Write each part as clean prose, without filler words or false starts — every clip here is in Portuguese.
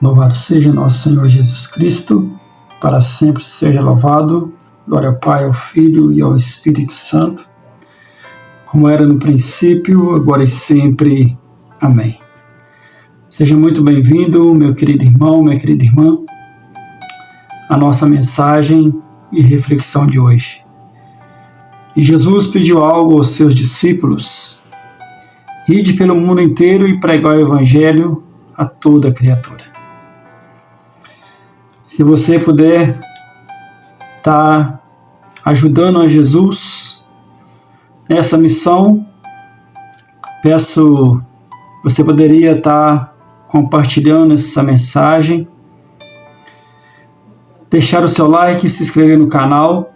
Louvado seja nosso Senhor Jesus Cristo, para sempre seja louvado. Glória ao Pai, ao Filho e ao Espírito Santo, como era no princípio, agora e sempre. Amém. Seja muito bem-vindo, meu querido irmão, minha querida irmã, à nossa mensagem e reflexão de hoje. E Jesus pediu algo aos seus discípulos: ide pelo mundo inteiro e pregai o Evangelho a toda criatura. Se você puder estar ajudando a Jesus nessa missão, você poderia estar compartilhando essa mensagem, deixar o seu like e se inscrever no canal,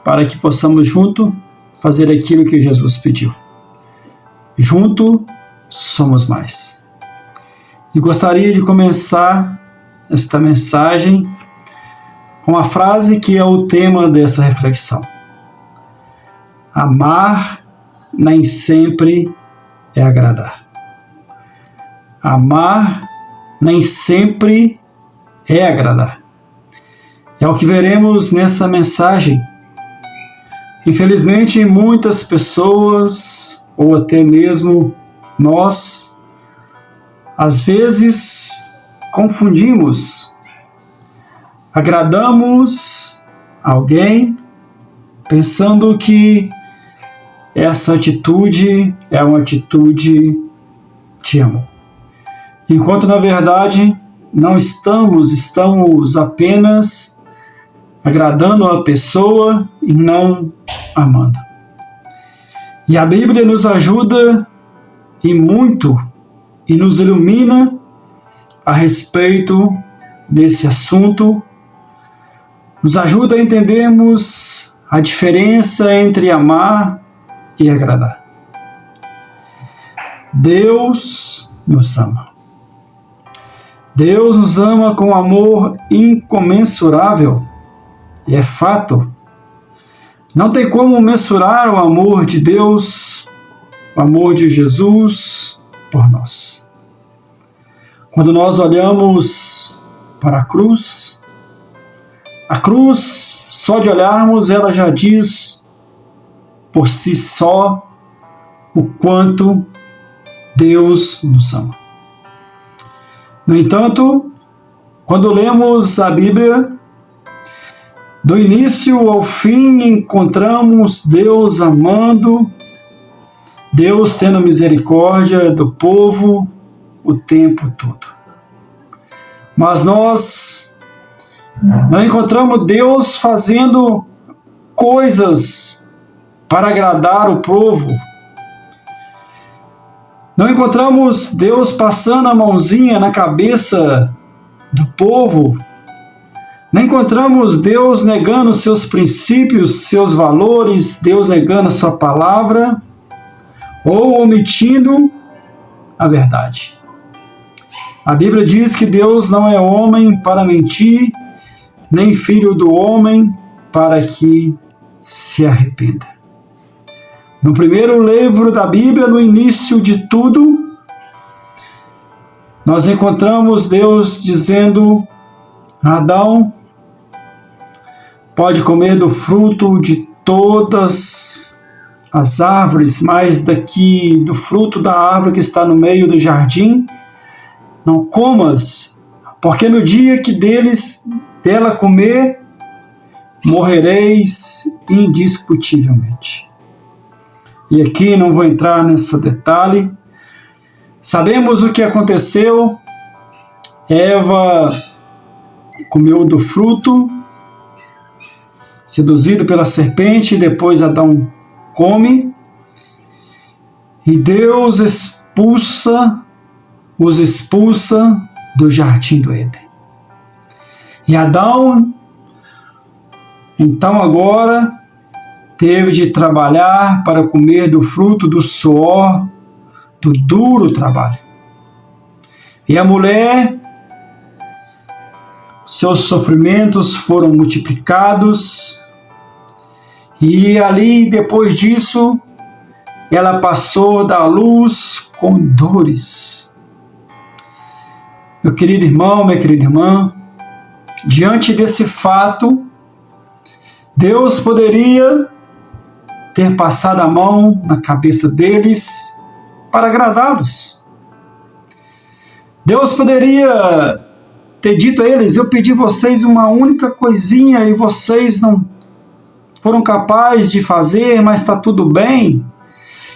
para que possamos junto fazer aquilo que Jesus pediu. Junto somos mais. E gostaria de começar esta mensagem com a frase que é o tema dessa reflexão: amar nem sempre é agradar. Amar nem sempre é agradar. É o que veremos nessa mensagem. Infelizmente, muitas pessoas, ou até mesmo nós, às vezes confundimos, agradamos alguém pensando que essa atitude é uma atitude de amor. Enquanto, na verdade, não estamos apenas agradando a pessoa e não amando. E a Bíblia nos ajuda e muito, e nos ilumina a respeito desse assunto, nos ajuda a entendermos a diferença entre amar e agradar. Deus nos ama. Deus nos ama com amor incomensurável, e é fato. Não tem como mensurar o amor de Deus, o amor de Jesus por nós. Quando nós olhamos para a cruz, só de olharmos, ela já diz por si só o quanto Deus nos ama. No entanto, quando lemos a Bíblia, do início ao fim, encontramos Deus amando, Deus tendo misericórdia do povo o tempo todo. Mas nós não encontramos Deus fazendo coisas para agradar o povo. Não encontramos Deus passando a mãozinha na cabeça do povo. Não encontramos Deus negando seus princípios, seus valores, Deus negando a sua palavra ou omitindo a verdade. A Bíblia diz que Deus não é homem para mentir, nem filho do homem para que se arrependa. No primeiro livro da Bíblia, no início de tudo, nós encontramos Deus dizendo: Adão, pode comer do fruto de todas as árvores, mas do fruto da árvore que está no meio do jardim, não comas, porque no dia que dela comer, morrereis indiscutivelmente. E aqui não vou entrar nesse detalhe. Sabemos o que aconteceu. Eva comeu do fruto, seduzido pela serpente, e depois Adão come, e Deus os expulsa do jardim do Éden. E Adão, então agora, teve de trabalhar para comer do fruto do suor, do duro trabalho. E a mulher, seus sofrimentos foram multiplicados, e ali, depois disso, ela passou da luz com dores. Meu querido irmão, minha querida irmã, diante desse fato, Deus poderia ter passado a mão na cabeça deles para agradá-los. Deus poderia ter dito a eles: eu pedi vocês uma única coisinha e vocês não foram capazes de fazer, mas está tudo bem.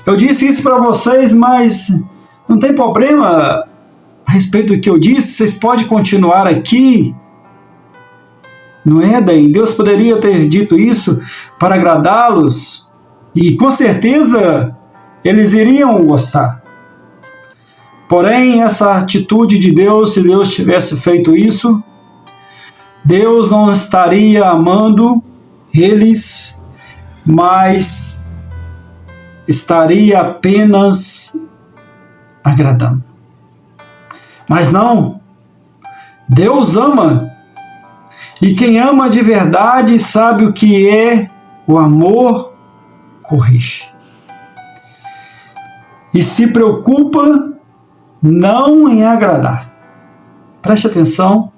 Eu disse isso para vocês, mas não tem problema a respeito do que eu disse, vocês podem continuar aqui no Éden. Deus poderia ter dito isso para agradá-los e com certeza eles iriam gostar. Porém, essa atitude de Deus, se Deus tivesse feito isso, Deus não estaria amando eles, mas estaria apenas agradando. Mas não, Deus ama, e quem ama de verdade sabe o que é o amor, corrige. E se preocupa não em agradar. Preste atenção,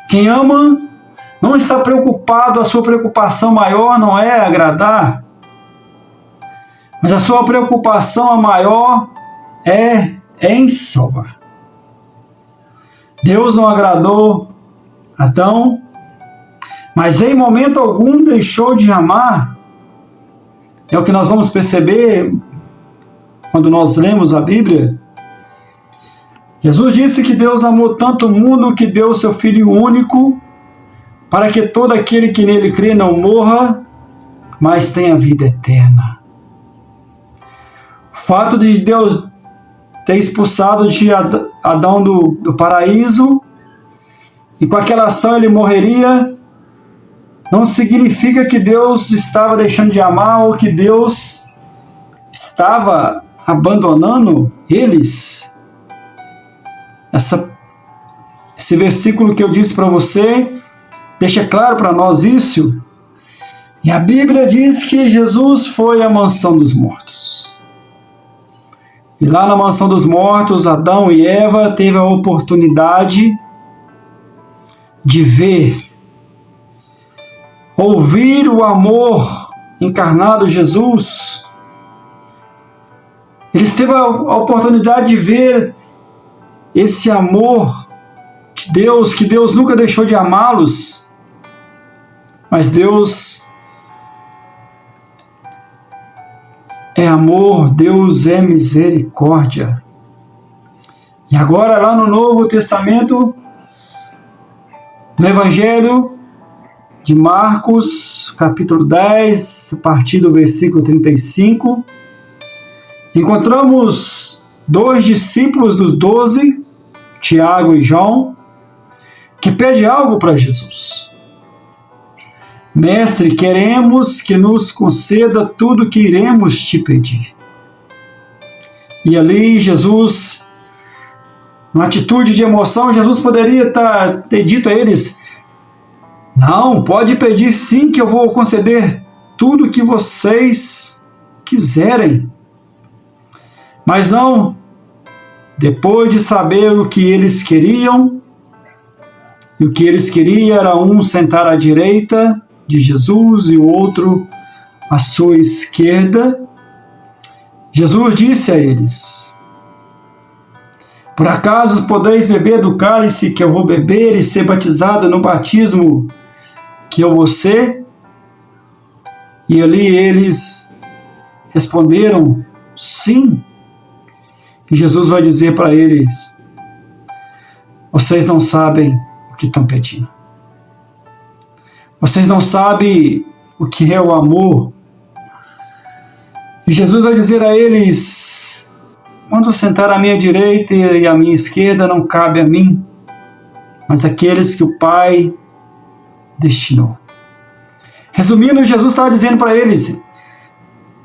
quem ama não está preocupado, a sua preocupação maior não é agradar, mas a sua preocupação maior é em salvar. Deus não agradou Adão, mas em momento algum deixou de amar. É o que nós vamos perceber quando nós lemos a Bíblia. Jesus disse que Deus amou tanto o mundo que deu seu Filho único, para que todo aquele que nele crê não morra, mas tenha vida eterna. O fato de Deus ter expulsado de Adão do paraíso, e com aquela ação ele morreria, não significa que Deus estava deixando de amar ou que Deus estava abandonando eles. Esse versículo que eu disse para você deixa claro para nós isso. E a Bíblia diz que Jesus foi à mansão dos mortos. E lá na mansão dos mortos, Adão e Eva teve a oportunidade de ver, ouvir o amor encarnado Jesus. Eles teve a oportunidade de ver esse amor de Deus, que Deus nunca deixou de amá-los, mas Deus é amor, Deus é misericórdia. E agora lá no Novo Testamento, no Evangelho de Marcos, capítulo 10, a partir do versículo 35, encontramos dois discípulos dos 12, Tiago e João, que pedem algo para Jesus. Mestre, queremos que nos conceda tudo o que iremos te pedir. E ali Jesus, numa atitude de emoção, Jesus poderia ter dito a eles: não, pode pedir sim, que eu vou conceder tudo o que vocês quiserem. Mas não, depois de saber o que eles queriam, e o que eles queriam era um sentar à direita de Jesus e o outro à sua esquerda, Jesus disse a eles: por acaso podeis beber do cálice que eu vou beber e ser batizado no batismo que eu vou ser? E ali eles responderam sim. E Jesus vai dizer para eles: vocês não sabem o que estão pedindo. Vocês não sabem o que é o amor. E Jesus vai dizer a eles: quando sentar à minha direita e à minha esquerda não cabe a mim, mas aqueles que o Pai destinou. Resumindo, Jesus estava dizendo para eles: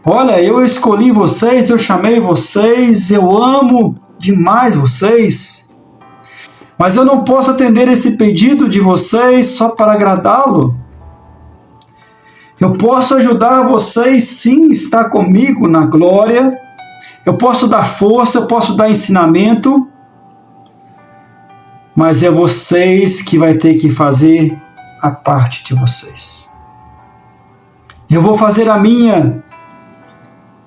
olha, eu escolhi vocês, eu chamei vocês, eu amo demais vocês, mas eu não posso atender esse pedido de vocês só para agradá-lo. Eu posso ajudar vocês sim, estar comigo na glória, eu posso dar força, eu posso dar ensinamento, mas é vocês que vai ter que fazer a parte de vocês. Eu vou fazer a minha.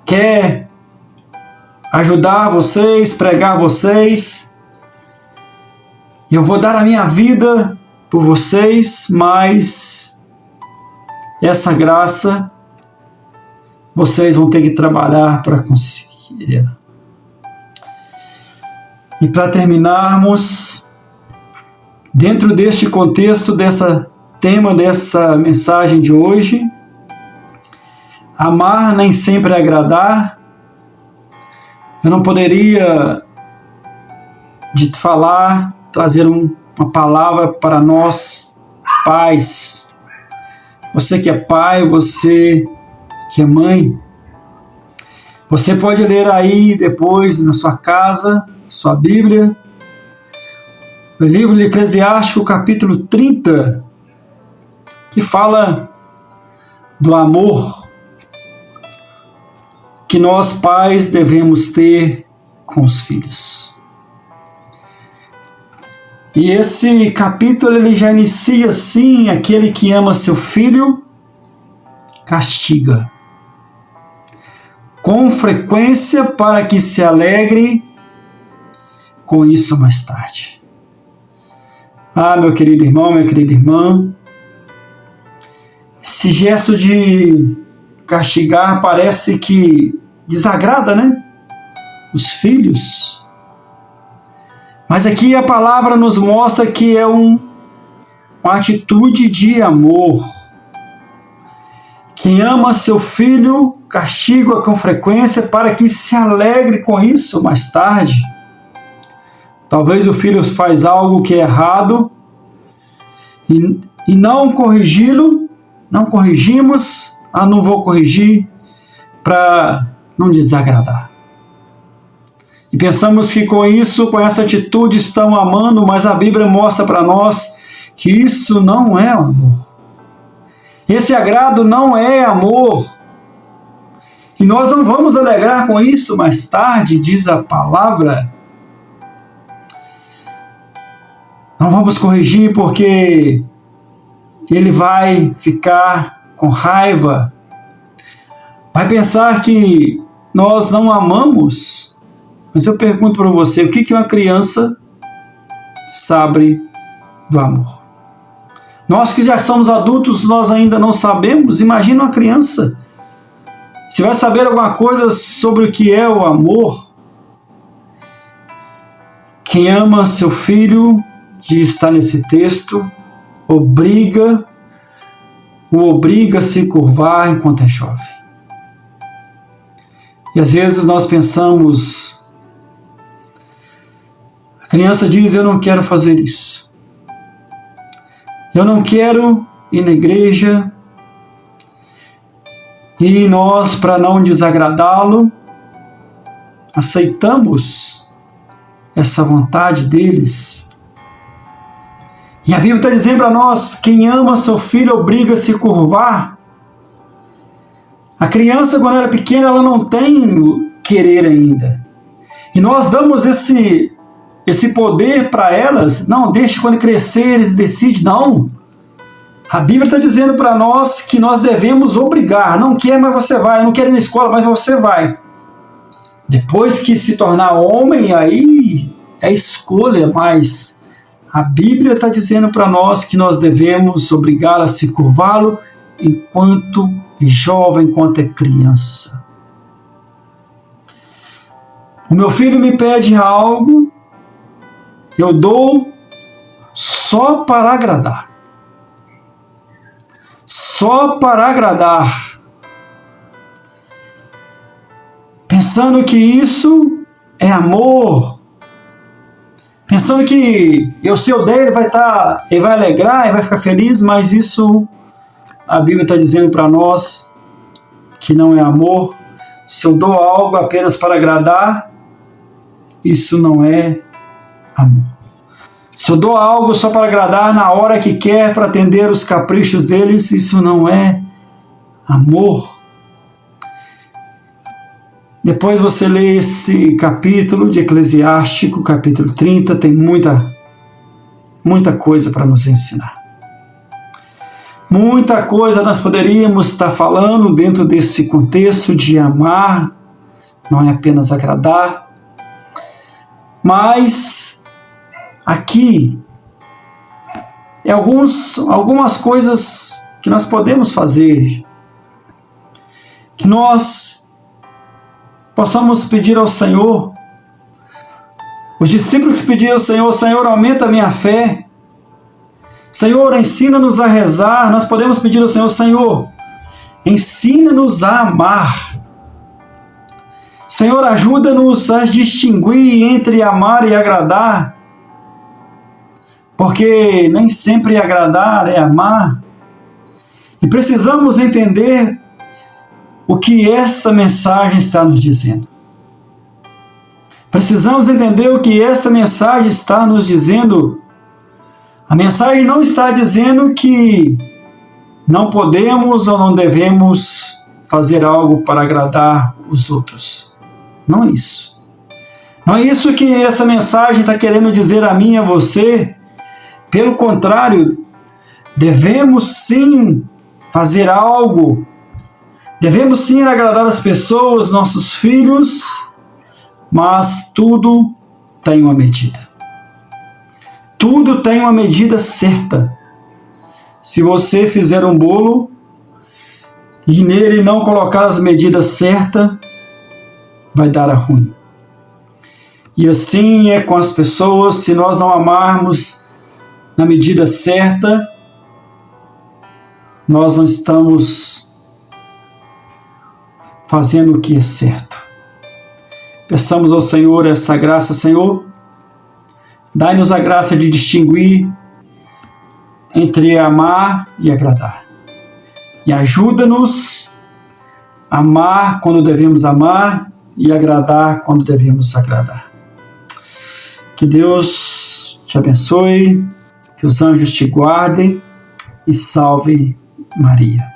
Quer ajudar vocês, pregar vocês. Eu vou dar a minha vida por vocês, mas essa graça vocês vão ter que trabalhar para conseguir. E para terminarmos, dentro deste contexto, desse tema, dessa mensagem de hoje, amar nem sempre é agradar. Eu não poderia trazer uma palavra para nós, pais. Você que é pai, você que é mãe. Você pode ler aí depois na sua casa, na sua Bíblia, o livro de Eclesiástico, capítulo 30, que fala do amor que nós pais devemos ter com os filhos. E esse capítulo ele já inicia assim: aquele que ama seu filho castiga com frequência para que se alegre com isso mais tarde. Ah, meu querido irmão, minha querida irmã, esse gesto de castigar parece que desagrada, né? Os filhos. Mas aqui a palavra nos mostra que é uma atitude de amor. Quem ama seu filho castiga com frequência para que se alegre com isso mais tarde. Talvez o filho faz algo que é errado e não corrigi-lo, não corrigimos, não vou corrigir para não desagradar. E pensamos que com isso, com essa atitude, estão amando, mas a Bíblia mostra para nós que isso não é amor. Esse agrado não é amor. E nós não vamos alegrar com isso mais tarde, diz a palavra. Não vamos corrigir porque ele vai ficar com raiva. Vai pensar que nós não amamos. Mas eu pergunto para você, o que uma criança sabe do amor? Nós que já somos adultos, nós ainda não sabemos. Imagina uma criança. Se vai saber alguma coisa sobre o que é o amor. Quem ama seu filho, diz, está nesse texto, o obriga a se curvar enquanto é jovem. E às vezes nós pensamos, a criança diz, eu não quero fazer isso. Eu não quero ir na igreja. E nós, para não desagradá-lo, aceitamos essa vontade deles. E a Bíblia está dizendo para nós, quem ama seu filho obriga a se curvar. A criança, quando ela é pequena, ela não tem querer ainda. E nós damos esse poder para elas. Não, deixa quando crescer, eles decidem. Não. A Bíblia está dizendo para nós que nós devemos obrigar. Não quer, mas você vai. Não quer ir na escola, mas você vai. Depois que se tornar homem, aí é escolha, mas a Bíblia está dizendo para nós que nós devemos obrigar a se curvá-lo enquanto é jovem, enquanto é criança. O meu filho me pede algo, eu dou só para agradar. Só para agradar. Pensando que isso é amor. Pensando que se eu der, ele vai alegrar, ele vai ficar feliz, mas isso a Bíblia está dizendo para nós que não é amor. Se eu dou algo apenas para agradar, isso não é amor. Se eu dou algo só para agradar na hora que quer, para atender os caprichos deles, isso não é amor. Depois você lê esse capítulo de Eclesiástico, capítulo 30, tem muita muita coisa para nos ensinar. Muita coisa nós poderíamos estar falando dentro desse contexto de amar, não é apenas agradar, mas aqui é algumas coisas que nós podemos fazer, que nós possamos pedir ao Senhor. Os discípulos pediram ao Senhor: Senhor, aumenta a minha fé. Senhor, ensina-nos a rezar. Nós podemos pedir ao Senhor: Senhor, ensina-nos a amar. Senhor, ajuda-nos a distinguir entre amar e agradar, porque nem sempre agradar é amar. E precisamos entender o que essa mensagem está nos dizendo. Precisamos entender o que essa mensagem está nos dizendo. A mensagem não está dizendo que não podemos ou não devemos fazer algo para agradar os outros. Não é isso. Não é isso que essa mensagem está querendo dizer a mim e a você. Pelo contrário, devemos sim fazer algo. Devemos sim agradar as pessoas, nossos filhos, mas tudo tem uma medida. Tudo tem uma medida certa. Se você fizer um bolo e nele não colocar as medidas certas, vai dar ruim. E assim é com as pessoas. Se nós não amarmos na medida certa, nós não estamos fazendo o que é certo. Peçamos ao Senhor essa graça. Senhor, dai-nos a graça de distinguir entre amar e agradar. E ajuda-nos a amar quando devemos amar e agradar quando devemos agradar. Que Deus te abençoe, que os anjos te guardem e salve Maria.